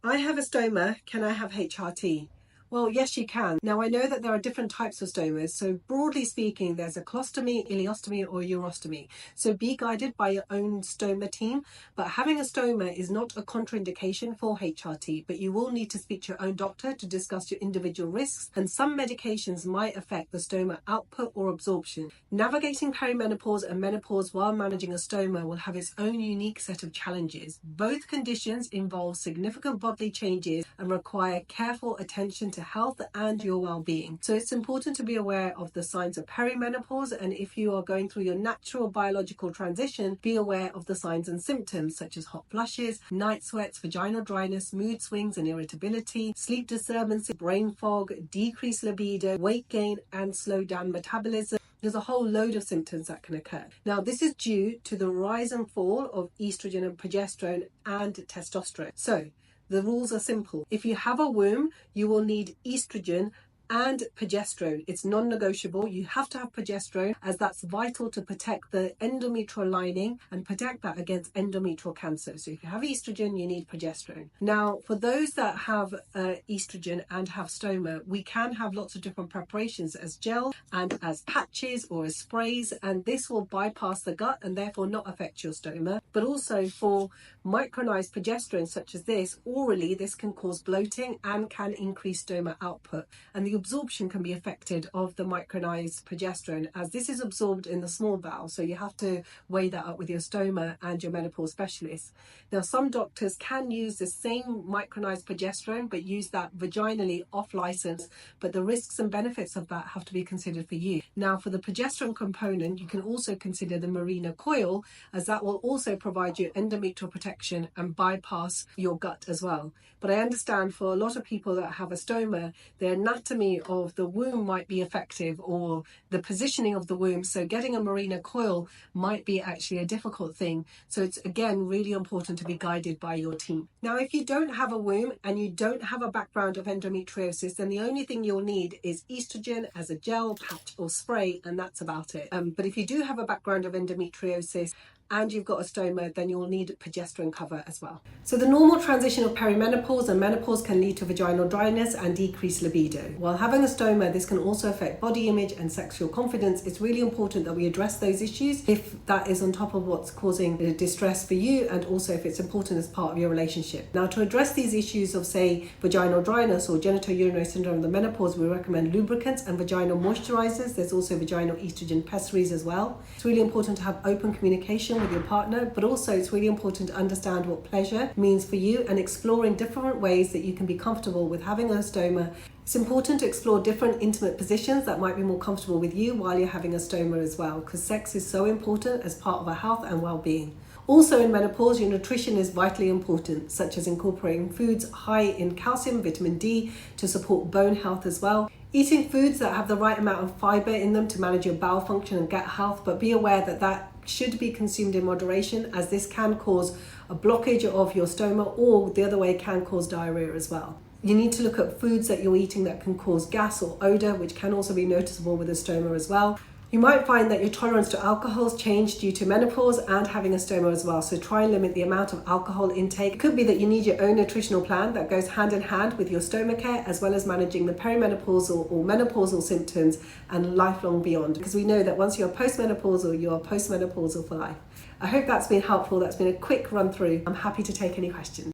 I have a stoma, can I have HRT? Well, yes, you can. Now, I know that there are different types of stomas. So broadly speaking, there's a colostomy, ileostomy, or urostomy. So be guided by your own stoma team. But having a stoma is not a contraindication for HRT, but you will need to speak to your own doctor to discuss your individual risks. And some medications might affect the stoma output or absorption. Navigating perimenopause and menopause while managing a stoma will have its own unique set of challenges. Both conditions involve significant bodily changes and require careful attention to health and your well-being. So it's important to be aware of the signs of perimenopause, and if you are going through your natural biological transition, be aware of the signs and symptoms such as hot flushes, night sweats, vaginal dryness, mood swings and irritability, sleep disturbances, brain fog, decreased libido, weight gain and slowed down metabolism. There's a whole load of symptoms that can occur. Now, this is due to the rise and fall of estrogen and progesterone and testosterone. So the rules are simple. If you have a womb, you will need estrogen and progesterone. It's non-negotiable. You have to have progesterone as that's vital to protect the endometrial lining and protect that against endometrial cancer. So if you have estrogen, you need progesterone. Now, for those that have estrogen and have stoma, we can have lots of different preparations as gel and as patches or as sprays, and this will bypass the gut and therefore not affect your stoma. But also for micronized progesterone such as this, orally, this can cause bloating and can increase stoma output. And the absorption can be affected of the micronized progesterone as this is absorbed in the small bowel. So you have to weigh that up with your stoma and your menopause specialist. Now, some doctors can use the same micronized progesterone but use that vaginally off license, but the risks and benefits of that have to be considered for you. Now, for the progesterone component, you can also consider the Mirena coil, as that will also provide you endometrial protection and bypass your gut as well. But I understand for a lot of people that have a stoma, their anatomy of the womb might be effective or the positioning of the womb. So getting a Mirena coil might be actually a difficult thing. So it's again really important to be guided by your team. Now, if you don't have a womb and you don't have a background of endometriosis, then the only thing you'll need is estrogen as a gel, patch or spray, and that's about it. But if you do have a background of endometriosis and you've got a stoma, then you'll need progesterone cover as well. So the normal transition of perimenopause and menopause can lead to vaginal dryness and decreased libido. While having a stoma, this can also affect body image and sexual confidence. It's really important that we address those issues if that is on top of what's causing the distress for you, and also if it's important as part of your relationship. Now, to address these issues of, say, vaginal dryness or genitourinary syndrome of the menopause, we recommend lubricants and vaginal moisturizers. There's also vaginal estrogen pessaries as well. It's really important to have open communication with your partner, but also it's really important to understand what pleasure means for you and exploring different ways that you can be comfortable with having a stoma. It's important to explore different intimate positions that might be more comfortable with you while you're having a stoma as well, because sex is so important as part of our health and well-being. Also in menopause, your nutrition is vitally important, such as incorporating foods high in calcium, vitamin D to support bone health as well. Eating foods that have the right amount of fiber in them to manage your bowel function and gut health, but be aware that that should be consumed in moderation, as this can cause a blockage of your stoma, or the other way can cause diarrhea as well. You need to look at foods that you're eating that can cause gas or odor, which can also be noticeable with a stoma as well. You might find that your tolerance to alcohol has changed due to menopause and having a stoma as well, so try and limit the amount of alcohol intake. It could be that you need your own nutritional plan that goes hand in hand with your stoma care, as well as managing the perimenopausal or menopausal symptoms and lifelong beyond, because we know that once you're postmenopausal, you're postmenopausal for life. I hope that's been helpful. That's been a quick run through. I'm happy to take any questions.